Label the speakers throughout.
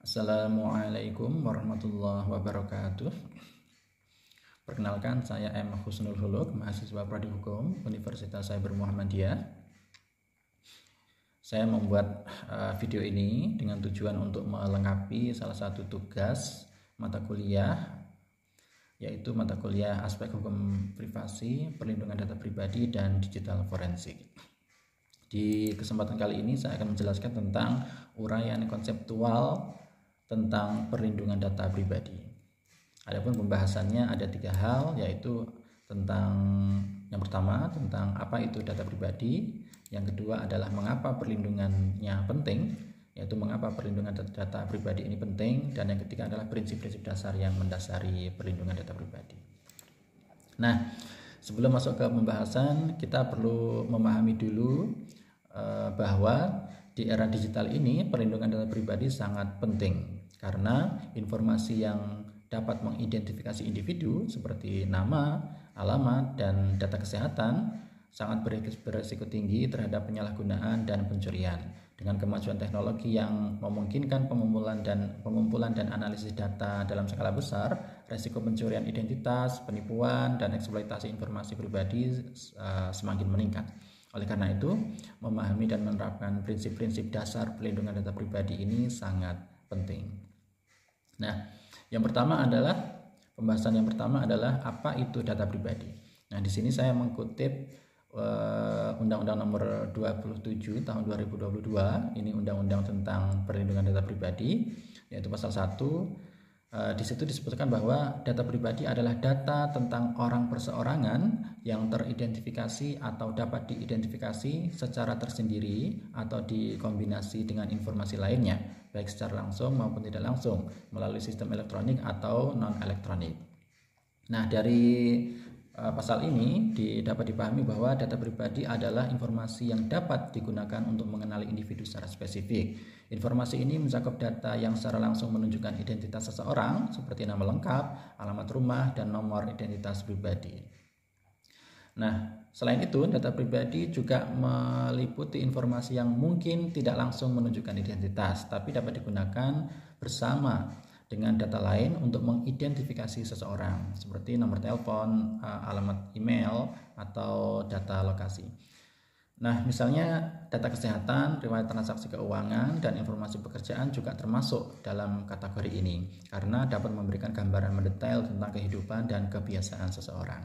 Speaker 1: Assalamualaikum warahmatullahi wabarakatuh. Perkenalkan, saya M. Husnul Huluk, mahasiswa Prodi Hukum Universitas Cyber Muhammadiyah. Saya membuat video ini dengan tujuan untuk melengkapi salah satu tugas mata kuliah, yaitu mata kuliah aspek hukum privasi, perlindungan data pribadi, dan digital forensik. Di kesempatan kali ini saya akan menjelaskan tentang uraian konseptual tentang perlindungan data pribadi. Adapun pembahasannya ada 3 hal, yaitu tentang yang pertama tentang apa itu data pribadi, yang kedua adalah mengapa perlindungannya penting, yaitu mengapa perlindungan data pribadi ini penting, dan yang ketiga adalah prinsip-prinsip dasar yang mendasari perlindungan data pribadi. Nah, sebelum masuk ke pembahasan, kita perlu memahami dulu bahwa di era digital ini perlindungan data pribadi sangat penting karena informasi yang dapat mengidentifikasi individu seperti nama, alamat, dan data kesehatan sangat berisiko tinggi terhadap penyalahgunaan dan pencurian. Dengan kemajuan teknologi yang memungkinkan pengumpulan dan analisis data dalam skala besar, risiko pencurian identitas, penipuan, dan eksploitasi informasi pribadi semakin meningkat. Oleh karena itu, memahami dan menerapkan prinsip-prinsip dasar perlindungan data pribadi ini sangat penting. Nah, pembahasan yang pertama adalah apa itu data pribadi. Nah, di sini saya mengutip Undang-Undang Nomor 27 Tahun 2022. Ini undang-undang tentang perlindungan data pribadi, yaitu pasal 1. Di situ disebutkan bahwa data pribadi adalah data tentang orang perseorangan yang teridentifikasi atau dapat diidentifikasi secara tersendiri atau dikombinasi dengan informasi lainnya, baik secara langsung maupun tidak langsung, melalui sistem elektronik atau non-elektronik. Nah, dari pasal ini dapat dipahami bahwa data pribadi adalah informasi yang dapat digunakan untuk mengenali individu secara spesifik. Informasi ini mencakup data yang secara langsung menunjukkan identitas seseorang seperti nama lengkap, alamat rumah, dan nomor identitas pribadi. Nah, selain itu, data pribadi juga meliputi informasi yang mungkin tidak langsung menunjukkan identitas, tapi dapat digunakan bersama dengan data lain untuk mengidentifikasi seseorang, seperti nomor telepon, alamat email, atau data lokasi. Nah, misalnya data kesehatan, riwayat transaksi keuangan, dan informasi pekerjaan juga termasuk dalam kategori ini karena dapat memberikan gambaran mendetail tentang kehidupan dan kebiasaan seseorang.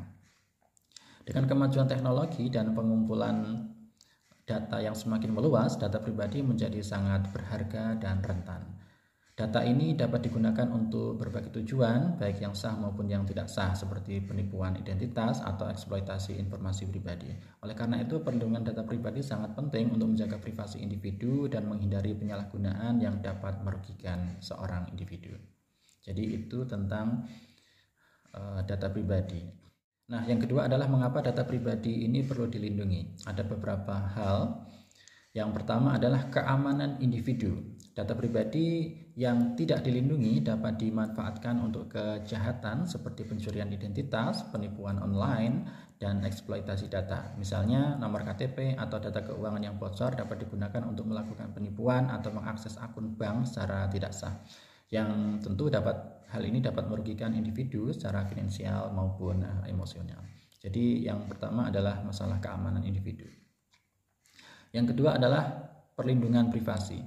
Speaker 1: Dengan kemajuan teknologi dan pengumpulan data yang semakin meluas, data pribadi menjadi sangat berharga dan rentan. Data ini dapat digunakan untuk berbagai tujuan, baik yang sah maupun yang tidak sah, seperti penipuan identitas atau eksploitasi informasi pribadi. Oleh karena itu, perlindungan data pribadi sangat penting untuk menjaga privasi individu dan menghindari penyalahgunaan yang dapat merugikan seorang individu. Jadi itu tentang data pribadi. Nah, yang kedua adalah mengapa data pribadi ini perlu dilindungi. Ada beberapa hal. Yang pertama adalah keamanan individu. Data pribadi yang tidak dilindungi dapat dimanfaatkan untuk kejahatan seperti pencurian identitas, penipuan online, dan eksploitasi data. Misalnya, nomor KTP atau data keuangan yang bocor dapat digunakan untuk melakukan penipuan atau mengakses akun bank secara tidak sah. Yang tentu hal ini dapat merugikan individu secara finansial maupun emosional. Jadi yang pertama adalah masalah keamanan individu. Yang kedua adalah perlindungan privasi,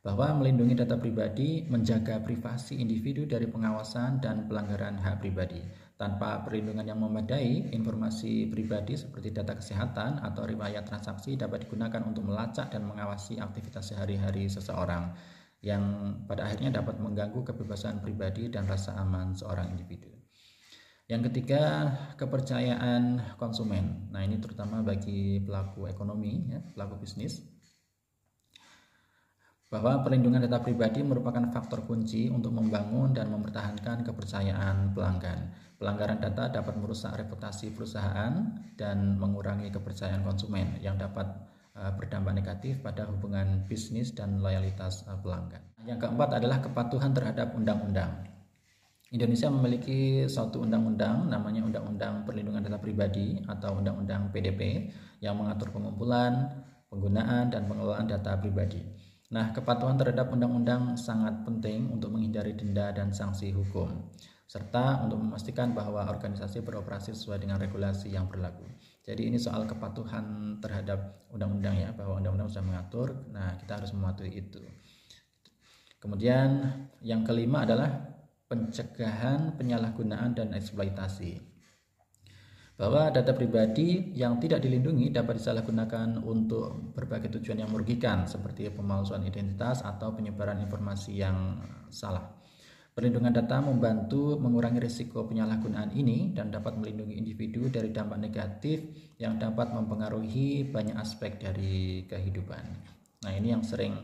Speaker 1: bahwa melindungi data pribadi menjaga privasi individu dari pengawasan dan pelanggaran hak pribadi. Tanpa perlindungan yang memadai, informasi pribadi seperti data kesehatan atau riwayat transaksi dapat digunakan untuk melacak dan mengawasi aktivitas sehari-hari seseorang, yang pada akhirnya dapat mengganggu kebebasan pribadi dan rasa aman seorang individu. Yang ketiga, kepercayaan konsumen. Nah, ini terutama bagi pelaku ekonomi, pelaku bisnis, bahwa perlindungan data pribadi merupakan faktor kunci untuk membangun dan mempertahankan kepercayaan pelanggan. Pelanggaran data dapat merusak reputasi perusahaan dan mengurangi kepercayaan konsumen yang dapat berdampak negatif pada hubungan bisnis dan loyalitas pelanggan. Yang keempat adalah kepatuhan terhadap undang-undang. Indonesia memiliki suatu undang-undang namanya Undang-Undang Perlindungan Data Pribadi atau Undang-Undang PDP yang mengatur pengumpulan, penggunaan, dan pengelolaan data pribadi. Nah, kepatuhan terhadap undang-undang sangat penting untuk menghindari denda dan sanksi hukum, serta untuk memastikan bahwa organisasi beroperasi sesuai dengan regulasi yang berlaku. Jadi ini soal kepatuhan terhadap undang-undang ya, bahwa undang-undang sudah mengatur, nah kita harus mematuhi itu. Kemudian yang kelima adalah pencegahan penyalahgunaan dan eksploitasi. Bahwa data pribadi yang tidak dilindungi dapat disalahgunakan untuk berbagai tujuan yang merugikan, seperti pemalsuan identitas atau penyebaran informasi yang salah. Perlindungan data membantu mengurangi risiko penyalahgunaan ini dan dapat melindungi individu dari dampak negatif yang dapat mempengaruhi banyak aspek dari kehidupan. Nah, ini yang sering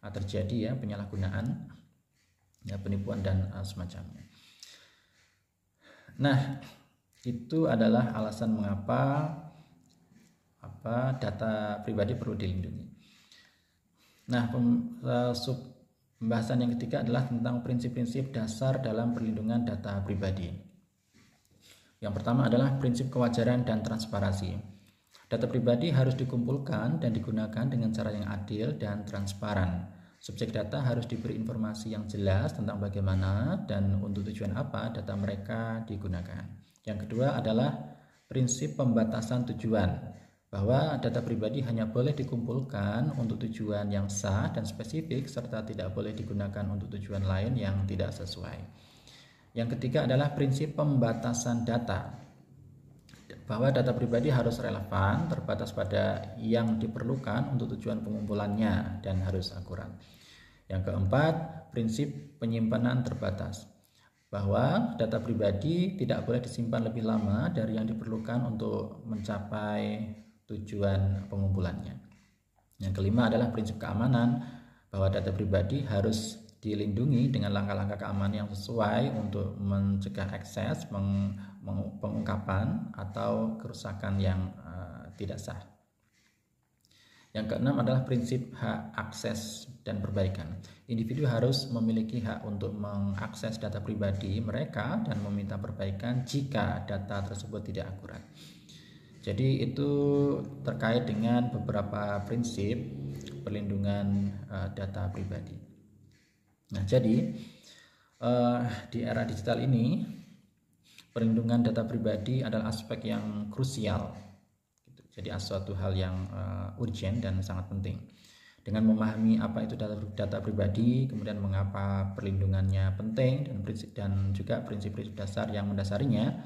Speaker 1: terjadi ya, penyalahgunaan, ya, penipuan dan semacamnya. Nah, itu adalah alasan mengapa data pribadi perlu dilindungi. Nah, pembahasan yang ketiga adalah tentang prinsip-prinsip dasar dalam perlindungan data pribadi. Yang pertama adalah prinsip kewajaran dan transparansi. Data pribadi harus dikumpulkan dan digunakan dengan cara yang adil dan transparan. Subjek data harus diberi informasi yang jelas tentang bagaimana dan untuk tujuan apa data mereka digunakan. Yang kedua adalah prinsip pembatasan tujuan, bahwa data pribadi hanya boleh dikumpulkan untuk tujuan yang sah dan spesifik serta tidak boleh digunakan untuk tujuan lain yang tidak sesuai. Yang ketiga adalah prinsip pembatasan data, bahwa data pribadi harus relevan, terbatas pada yang diperlukan untuk tujuan pengumpulannya dan harus akurat. Yang keempat, prinsip penyimpanan terbatas, bahwa data pribadi tidak boleh disimpan lebih lama dari yang diperlukan untuk mencapai tujuan pengumpulannya. Yang kelima adalah prinsip keamanan, bahwa data pribadi harus dilindungi dengan langkah-langkah keamanan yang sesuai untuk mencegah akses, pengungkapan atau kerusakan yang tidak sah. Yang keenam adalah prinsip hak akses dan perbaikan. Individu harus memiliki hak untuk mengakses data pribadi mereka dan meminta perbaikan jika data tersebut tidak akurat. Jadi itu terkait dengan beberapa prinsip perlindungan data pribadi. Nah, jadi di era digital ini perlindungan data pribadi adalah aspek yang krusial. Jadi suatu hal yang urgent dan sangat penting. Dengan memahami apa itu data pribadi, kemudian mengapa perlindungannya penting dan juga prinsip-prinsip dasar yang mendasarinya,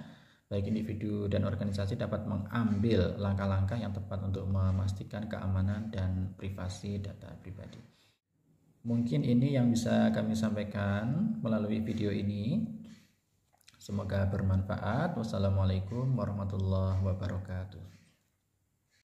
Speaker 1: baik individu dan organisasi dapat mengambil langkah-langkah yang tepat untuk memastikan keamanan dan privasi data pribadi. Mungkin ini yang bisa kami sampaikan melalui video ini. Semoga bermanfaat. Wassalamualaikum warahmatullahi wabarakatuh.